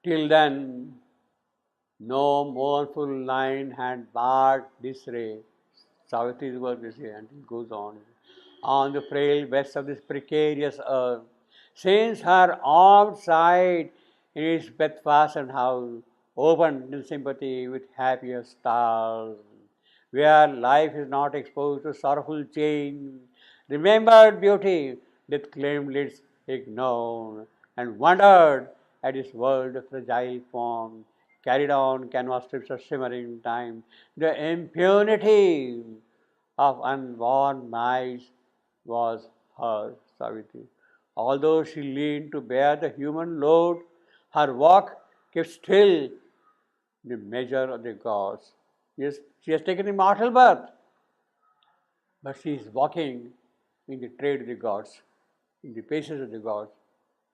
Till then, no mournful line had barred this ray. Savitri's work this way, and it goes on the frail breast of this precarious earth, since her armed side in its bed-fastened house, opened in sympathy with happier stars, where life is not exposed to sorrowful change, remembered beauty that claimed its ignored, and wondered at its world of fragile form, carried on canvas strips of shimmering time, the impunity of unborn nights was her Savitri. Although she leaned to bear the human load, her walk kept still the measure of the gods. Yes, she has taken immortal birth, but she is walking in the trade of the gods, in the paces of the gods,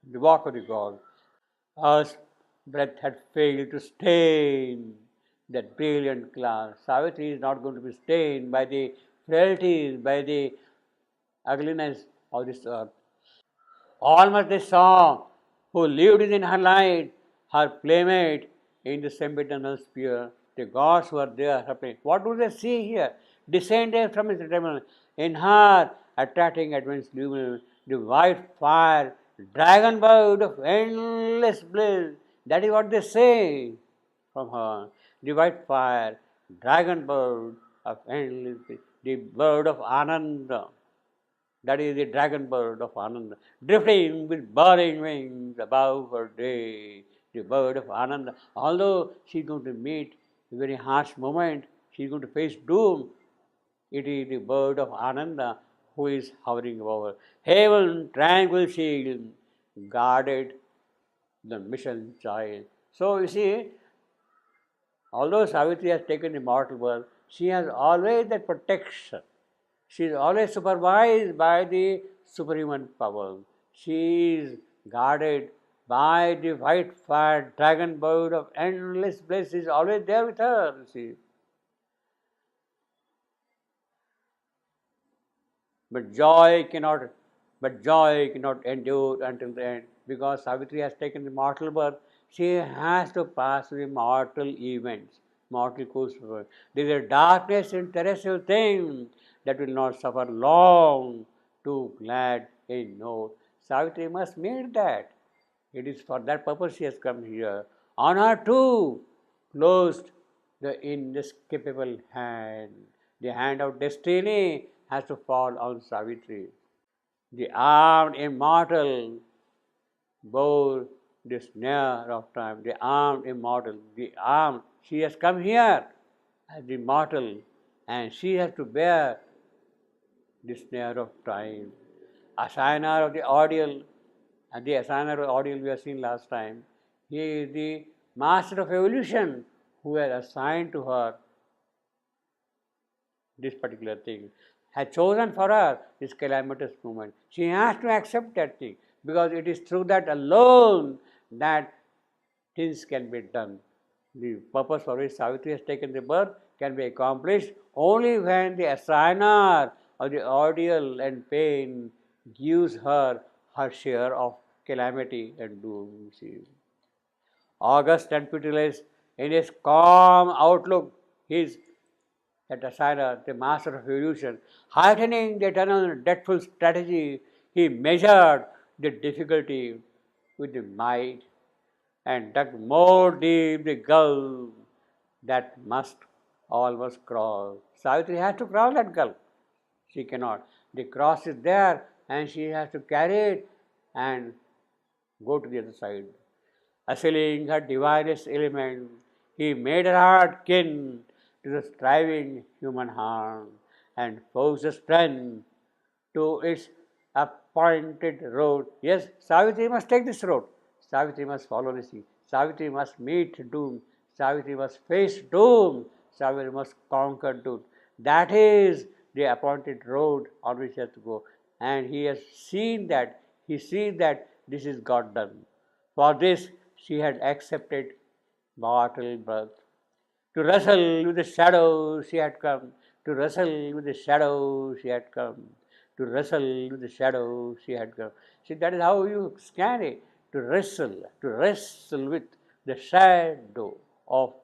in the walk of the gods. Earth's breath had failed to stain that brilliant glass. Savitri is not going to be stained by the frailties, by the ugliness of this earth. Almost they saw who lived in her light, her playmate in the sempiternal sphere. The gods were there. What do they see here? Descended from his retirement. In her, attracting advanced luminance, the white fire, dragon bird of endless bliss. That is what they say from her. The white fire, dragon bird of endless bliss, the bird of Anand. That is the dragon bird of Anand, drifting with burning wings above her day, the bird of Anand. Although she is going to meet a very harsh moment, she is going to face doom, it is the bird of Ananda who is hovering over. Heaven, tranquil shield, guarded the mission child. So you see, although Savitri has taken immortal birth, she has always that protection. She is always supervised by the superhuman power. She is guarded by the white fire dragon bird of endless bliss is always there with her. See. But joy cannot endure until the end, because Savitri has taken the mortal birth. She has to pass through mortal events, mortal course of life. There is a darkness in terrestrial things that will not suffer long to glad in note. Savitri must meet that. It is for that purpose she has come here. On her too closed the inescapable hand. The hand of destiny has to fall on Savitri. The armed immortal bore the snare of time. The armed immortal, she has come here as the immortal, and she has to bear the snare of time. Assigner of the ordeal, and the assigner of the ordeal we have seen last time, he is the master of evolution who has assigned to her this particular thing, has chosen for her this calamitous moment. She has to accept that thing, because it is through that alone that things can be done. The purpose for which Savitri has taken the birth can be accomplished only when the assigner of the ordeal and pain gives her her share of calamity and doom. August and pitiless, in his calm outlook, his that assigner, the master of evolution, heightening the eternal dreadful strategy, he measured the difficulty with the might and dug more deep the gulf that all must cross. Savitri has to cross that gulf. She cannot. The cross is there and she has to carry it and go to the other side. Assailing her divinest element, he made her heart kin to the striving human heart and forced the strength to its appointed road. Yes, Savitri must take this road. Savitri must follow this thing. Savitri must meet doom. Savitri must face doom. Savitri must conquer doom. That is the appointed road on which he has to go. And he has seen that. He sees that this is God done. For this, she had accepted mortal birth. To wrestle with the shadows she had come. To wrestle with the shadows she had come. To wrestle with the shadows she had come. See, that is how you scan it. To wrestle with the shadow of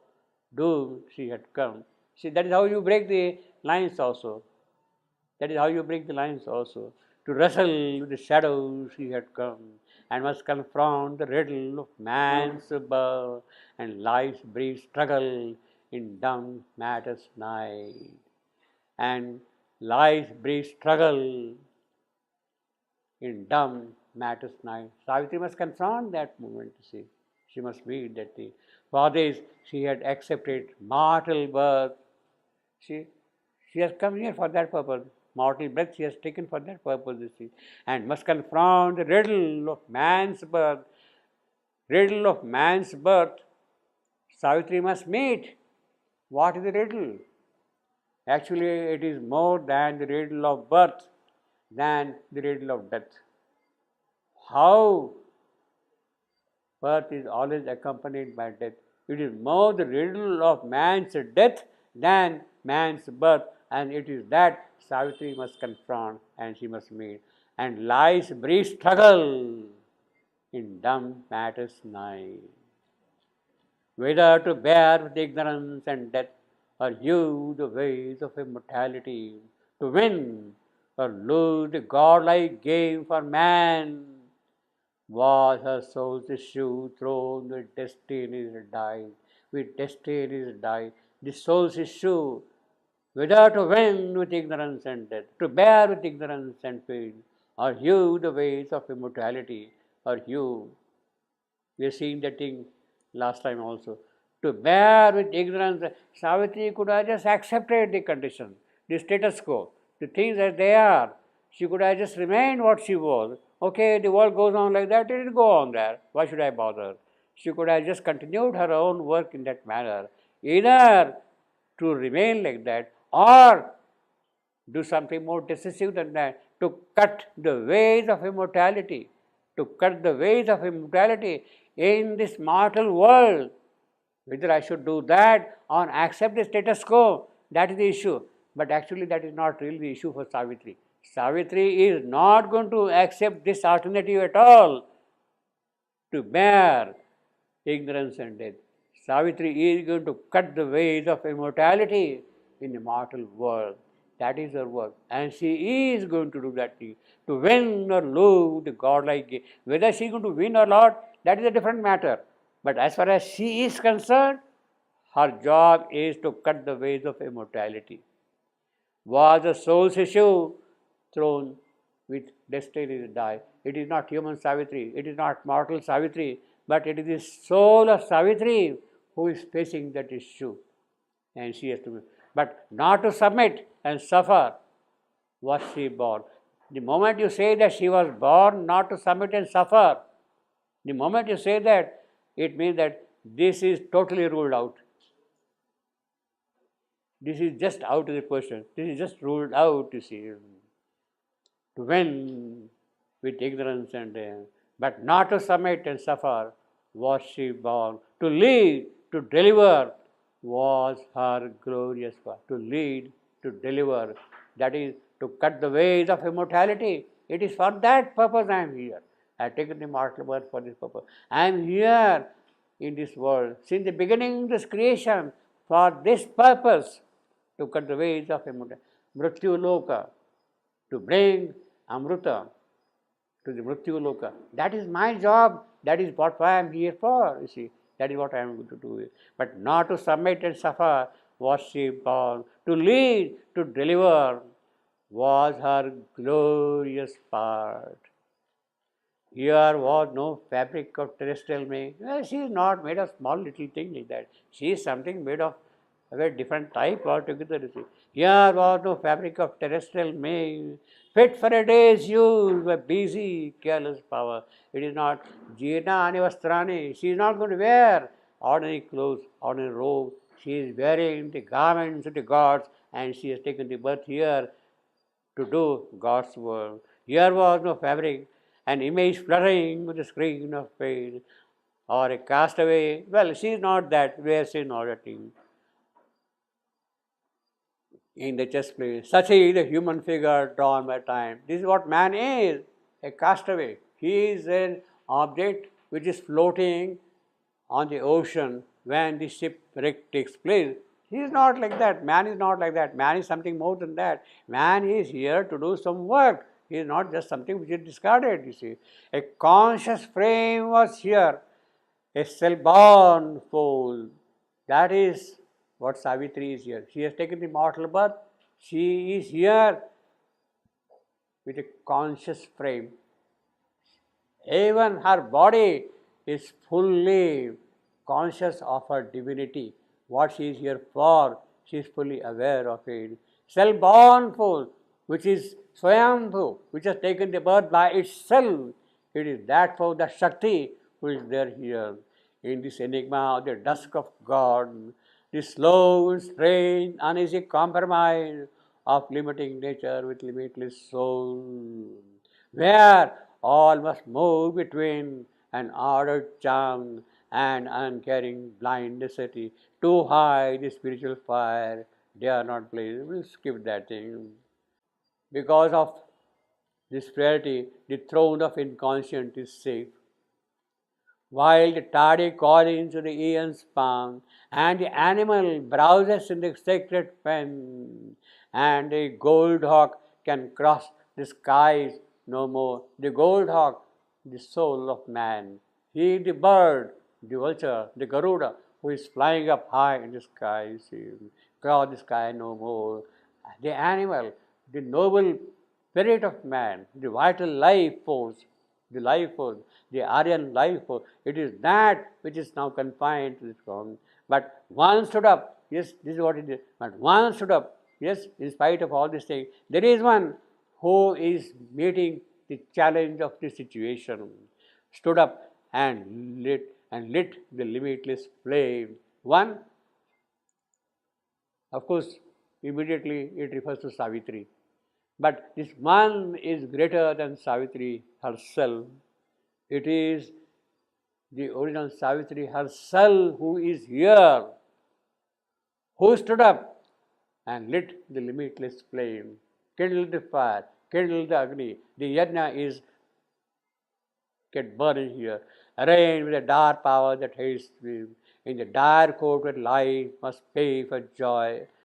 doom she had come. See, that is how you break the lines also. That is how you break the lines also. To wrestle with the shadows she had come, and must confront the riddle of man's birth and life's brief struggle in dumb matter's night. And life's brief struggle in dumb matter's night. Savitri must confront that moment, you see. She must meet that thing. For this, she had accepted mortal birth. She has come here for that purpose. Mortal birth she has taken for that purpose, you see. And must confront the riddle of man's birth. Riddle of man's birth. Savitri must meet. What is the riddle? Actually, it is more than the riddle of birth, than the riddle of death. How birth is always accompanied by death. It is more the riddle of man's death than man's birth, and it is that Savitri must confront and she must meet. And life's brief struggle in dumb matter's night. Whether to bear with ignorance and death, or hew the ways of immortality, to win or lose the godlike game for man, was her soul's issue thrown with destiny's die. With destiny's die, the soul's issue, whether to win with ignorance and death, to bear with ignorance and pain, or hew the ways of immortality, or hew. We have seen that thing last time also. To bear with ignorance, Savitri could have just accepted the condition, the status quo, the things as they are. She could have just remained what she was. Okay, the world goes on like that, it will go on there. Why should I bother? She could have just continued her own work in that manner. Either to remain like that or do something more decisive than that, to cut the ways of immortality, to cut the ways of immortality in this mortal world. Whether I should do that or accept the status quo, that is the issue. But actually that is not really the issue for Savitri. Savitri is not going to accept this alternative at all, to bear ignorance and death. Savitri is going to cut the ways of immortality in the mortal world. That is her work. And she is going to do that thing, to win or lose the godlike game. Whether she is going to win or not, that is a different matter. But as far as she is concerned, her job is to cut the ways of immortality. Was the soul's issue thrown with destiny's die? It is not human Savitri, it is not mortal Savitri, but it is the soul of Savitri who is facing that issue. And she has to, but not to submit and suffer was she born. The moment you say that she was born not to submit and suffer, the moment you say that, it means that this is totally ruled out. This is just out of the question. This is just ruled out, you see. To win with ignorance and but not to submit and suffer was she born. To lead, to deliver was her glorious work. To lead, to deliver, that is to cut the ways of immortality. It is for that purpose I am here. I have taken the mortal birth for this purpose. I am here in this world since the beginning of this creation for this purpose, to cut the ways of immortality. Mrityu Loka, to bring Amrita to the Mrityu Loka. That is my job. That is what I am here for, you see. That is what I am going to do. But not to submit and suffer was she born. To lead, to deliver was her glorious part. Here was no fabric of terrestrial make. Well, she is not made of small little thing like that. She is something made of a very different type altogether. Here was no fabric of terrestrial make, fit for a day's use by busy, careless power. It is not Jina Anivastrani. She is not going to wear ordinary clothes, ordinary robe. She is wearing the garments of the gods, and she has taken the birth here to do God's work. Here was no fabric, an image fluttering with a screen of pain, or a castaway. Well, she is not that, where she is not a thing. In the chess play, such is the human figure drawn by time. This is what man is, a castaway. He is an object which is floating on the ocean when the shipwreck takes place. He is not like that. Man is not like that. Man is something more than that. Man is here to do some work. He is not just something which is discarded, you see. A conscious frame was here, a self-born fool. That is what Savitri is here. She has taken the mortal birth. She is here with a conscious frame. Even her body is fully conscious of her divinity. What she is here for, she is fully aware of it. Self-born fool, which is Swayambhu, which has taken the birth by itself. It is that for the Shakti who is there here. In this enigma of the dusk of God, the slow, strange, uneasy compromise of limiting nature with limitless soul, where all must move between an ordered charm and uncaring blind necessity to hide the spiritual fire. Dare not blaze. We'll skip that thing. Because of this reality, the throne of inconscient is safe. While the tardy calls to the eon's palm, and the animal browses in the sacred fen, and the gold hawk can cross the skies no more. The gold hawk, the soul of man. He, the bird, the vulture, the Garuda, who is flying up high in the sky, cross the sky no more. The animal, the noble spirit of man, the vital life force, the Aryan life force. It is that which is now confined to this form. But one stood up. Yes, this is what it is. But one stood up. Yes, in spite of all these things, there is one who is meeting the challenge of the situation. Stood up and lit the limitless flame. One, of course, immediately it refers to Savitri. But this one is greater than Savitri herself. It is the original Savitri herself who is here, who stood up and lit the limitless flame, kindled the fire, kindled the Agni. The Yajna is get burning here, arraigned with a dark power that hates me. In the dire court where life must pay for joy,